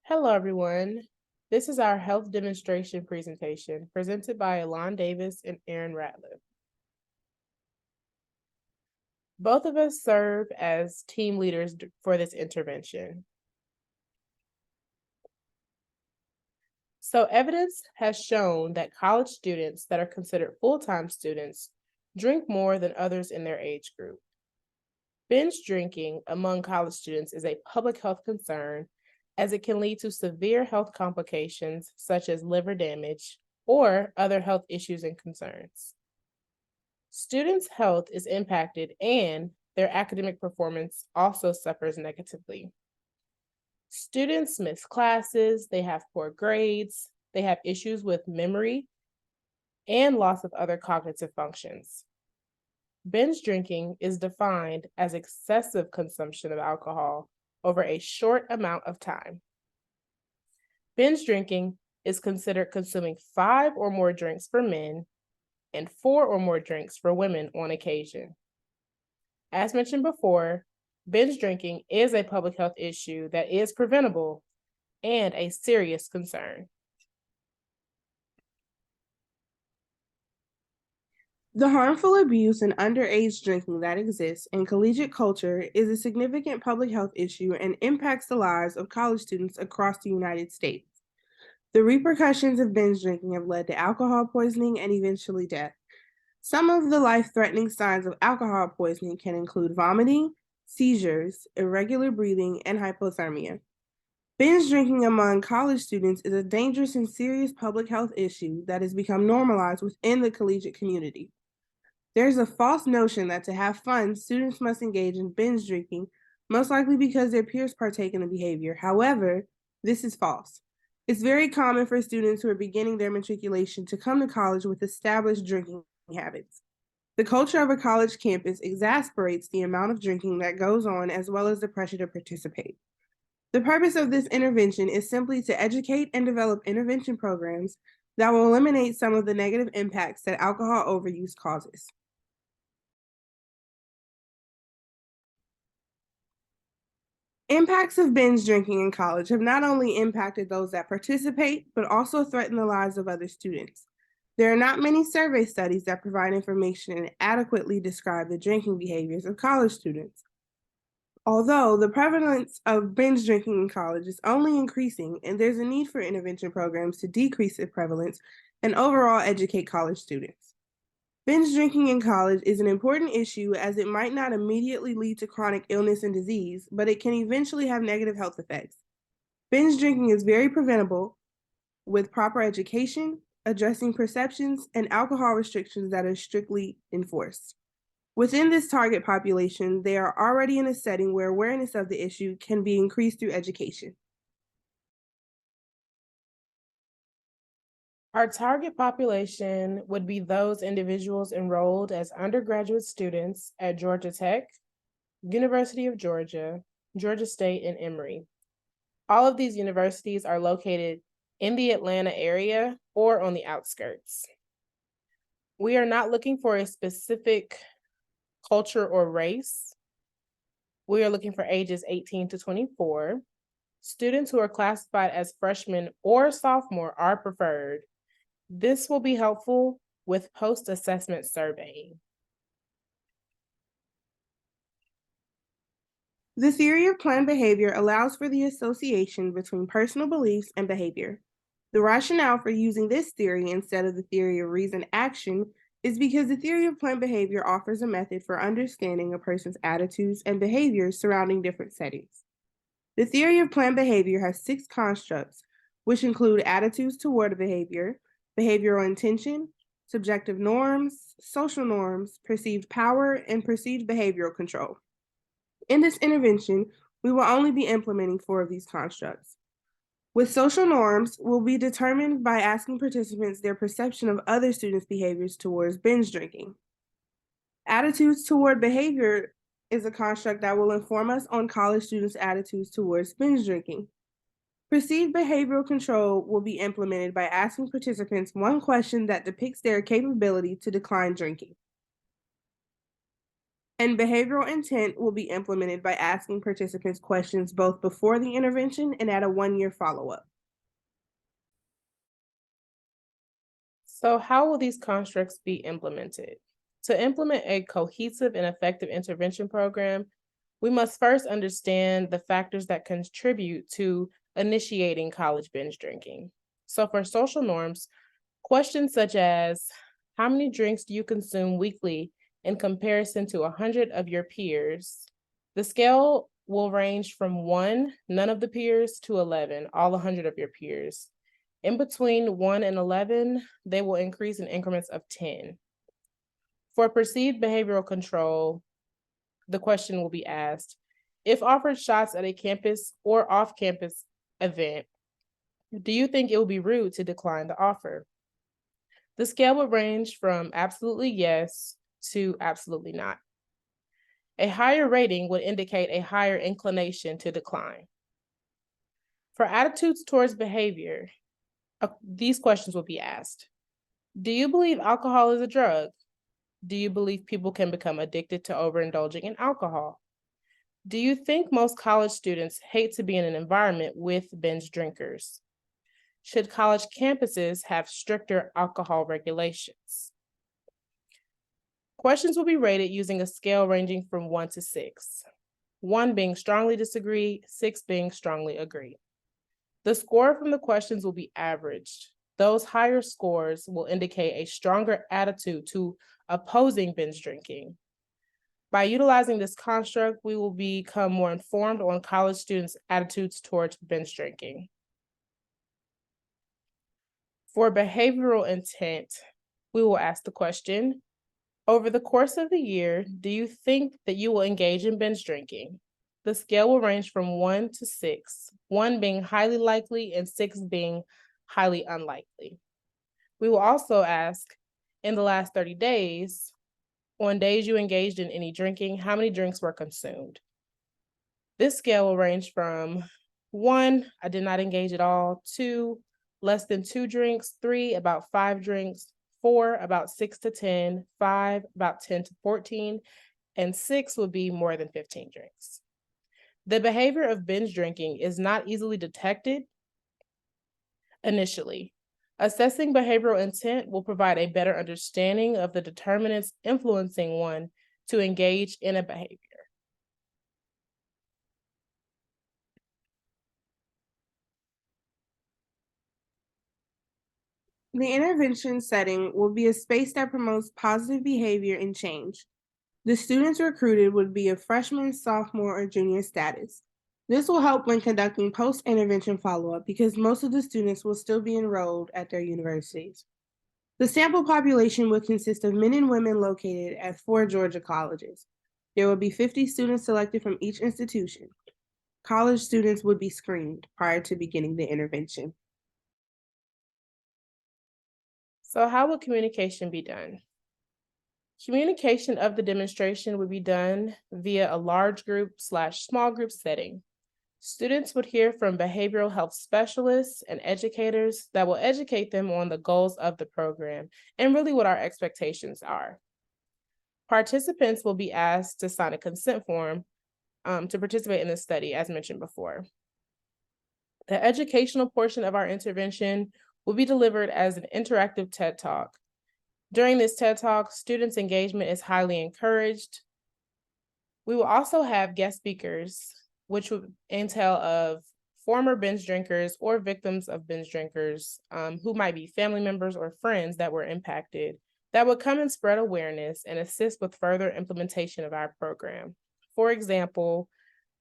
Hello, everyone. This is our health demonstration presentation presented by Alon Davis and Aaron Ratliff. Both of us serve as team leaders for this intervention. So evidence has shown that college students that are considered full-time students drink more than others in their age group. Binge drinking among college students is a public health concern as it can lead to severe health complications such as liver damage or other health issues and concerns. Students' health is impacted and their academic performance also suffers negatively. Students miss classes, they have poor grades, they have issues with memory, and loss of other cognitive functions. Binge drinking is defined as excessive consumption of alcohol over a short amount of time. Binge drinking is considered consuming 5 or more drinks for men and 4 or more drinks for women on occasion. As mentioned before, binge drinking is a public health issue that is preventable and a serious concern. The harmful abuse and underage drinking that exists in collegiate culture is a significant public health issue and impacts the lives of college students across the United States. The repercussions of binge drinking have led to alcohol poisoning and eventually death. Some of the life-threatening signs of alcohol poisoning can include vomiting, seizures, irregular breathing, and hypothermia. Binge drinking among college students is a dangerous and serious public health issue that has become normalized within the collegiate community. There's a false notion that to have fun, students must engage in binge drinking, most likely because their peers partake in the behavior. However, this is false. It's very common for students who are beginning their matriculation to come to college with established drinking habits. The culture of a college campus exasperates the amount of drinking that goes on as well as the pressure to participate. The purpose of this intervention is simply to educate and develop intervention programs that will eliminate some of the negative impacts that alcohol overuse causes. Impacts of binge drinking in college have not only impacted those that participate, but also threaten the lives of other students. There are not many survey studies that provide information and adequately describe the drinking behaviors of college students. Although the prevalence of binge drinking in college is only increasing, and there's a need for intervention programs to decrease its prevalence and overall educate college students. Binge drinking in college is an important issue as it might not immediately lead to chronic illness and disease, but it can eventually have negative health effects. Binge drinking is very preventable with proper education, addressing perceptions, and alcohol restrictions that are strictly enforced. Within this target population, they are already in a setting where awareness of the issue can be increased through education. Our target population would be those individuals enrolled as undergraduate students at Georgia Tech, University of Georgia, Georgia State, and Emory. All of these universities are located in the Atlanta area or on the outskirts. We are not looking for a specific culture or race. We are looking for ages 18 to 24. Students who are classified as freshmen or sophomore are preferred. This will be helpful with post-assessment surveying. The theory of planned behavior allows for the association between personal beliefs and behavior. The rationale for using this theory instead of the theory of reasoned action is because the theory of planned behavior offers a method for understanding a person's attitudes and behaviors surrounding different settings. The theory of planned behavior has 6 constructs, which include attitudes toward a behavior, behavioral intention, subjective norms, social norms, perceived power, and perceived behavioral control. In this intervention, we will only be implementing 4 of these constructs. With social norms, will be determined by asking participants their perception of other students' behaviors towards binge drinking. Attitudes toward behavior is a construct that will inform us on college students' attitudes towards binge drinking. Perceived behavioral control will be implemented by asking participants one question that depicts their capability to decline drinking. And behavioral intent will be implemented by asking participants questions both before the intervention and at a 1-year follow-up. So how will these constructs be implemented? To implement a cohesive and effective intervention program, we must first understand the factors that contribute to initiating college binge drinking. So for social norms, questions such as how many drinks do you consume weekly in comparison to 100 of your peers? The scale will range from 1, none of the peers, to 11, all 100 of your peers. In between 1 and 11, they will increase in increments of 10. For perceived behavioral control, the question will be asked, if offered shots at a campus or off-campus event, do you think it would be rude to decline the offer? The scale would range from absolutely yes to absolutely not. A higher rating would indicate a higher inclination to decline. For attitudes towards behavior, these questions will be asked. Do you believe alcohol is a drug? Do you believe people can become addicted to overindulging in alcohol? Do you think most college students hate to be in an environment with binge drinkers? Should college campuses have stricter alcohol regulations? Questions will be rated using a scale ranging from 1 to 6, 1 being strongly disagree, 6 being strongly agree. The score from the questions will be averaged. Those higher scores will indicate a stronger attitude to opposing binge drinking. By utilizing this construct, we will become more informed on college students' attitudes towards binge drinking. For behavioral intent, we will ask the question, over the course of the year, do you think that you will engage in binge drinking? The scale will range from 1 to 6, 1 being highly likely and 6 being highly unlikely. We will also ask, in the last 30 days, on days you engaged in any drinking, how many drinks were consumed? This scale will range from 1, I did not engage at all, 2, less than 2 drinks, 3, about 5 drinks, 4, about 6 to 10, 5, about 10 to 14, and 6 would be more than 15 drinks. The behavior of binge drinking is not easily detected initially. Assessing behavioral intent will provide a better understanding of the determinants influencing one to engage in a behavior. The intervention setting will be a space that promotes positive behavior and change. The students recruited would be of freshman, sophomore, or junior status. This will help when conducting post-intervention follow-up because most of the students will still be enrolled at their universities. The sample population would consist of men and women located at 4 Georgia colleges. There will be 50 students selected from each institution. College students would be screened prior to beginning the intervention. So how will communication be done? Communication of the demonstration would be done via a large group/small group setting. Students would hear from behavioral health specialists and educators that will educate them on the goals of the program and really what our expectations are. Participants will be asked to sign a consent form to participate in this study, as mentioned before. The educational portion of our intervention will be delivered as an interactive TED Talk. During this TED Talk, students' engagement is highly encouraged. We will also have guest speakers, which would entail of former binge drinkers or victims of binge drinkers who might be family members or friends that were impacted, that would come and spread awareness and assist with further implementation of our program. For example,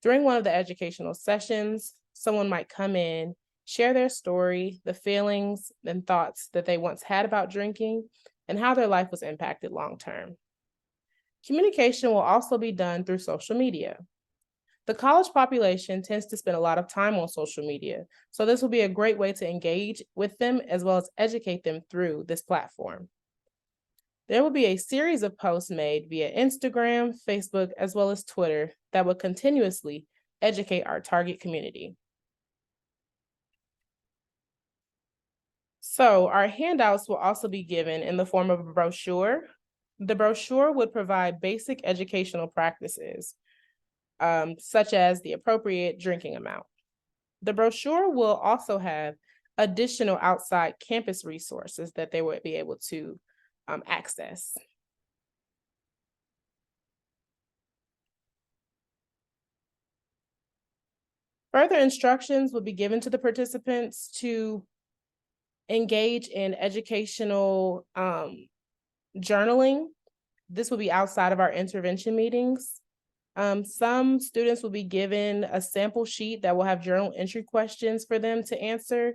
during one of the educational sessions, someone might come in, share their story, the feelings and thoughts that they once had about drinking, and how their life was impacted long-term. Communication will also be done through social media. The college population tends to spend a lot of time on social media, so this will be a great way to engage with them as well as educate them through this platform. There will be a series of posts made via Instagram, Facebook, as well as Twitter that will continuously educate our target community. So our handouts will also be given in the form of a brochure The brochure would provide basic educational practices, such as the appropriate drinking amount. The brochure will also have additional outside campus resources that they would be able to access. Further instructions will be given to the participants to engage in educational journaling. This will be outside of our intervention meetings. Some students will be given a sample sheet that will have journal entry questions for them to answer.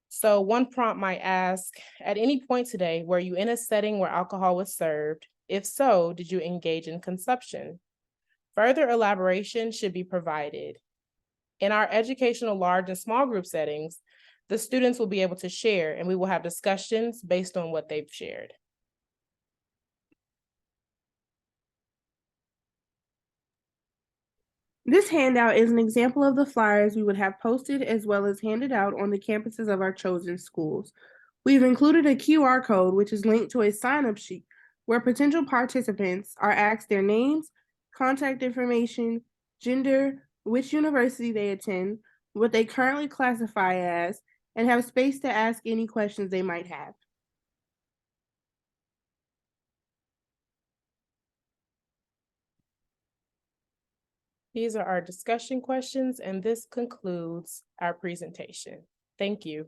So one prompt might ask, at any point today, were you in a setting where alcohol was served? If so, did you engage in consumption? Further elaboration should be provided. In our educational large and small group settings, the students will be able to share and we will have discussions based on what they've shared. This handout is an example of the flyers we would have posted as well as handed out on the campuses of our chosen schools. We've included a QR code, which is linked to a sign-up sheet where potential participants are asked their names, contact information, gender, which university they attend, what they currently classify as, and have space to ask any questions they might have. These are our discussion questions, and this concludes our presentation. Thank you.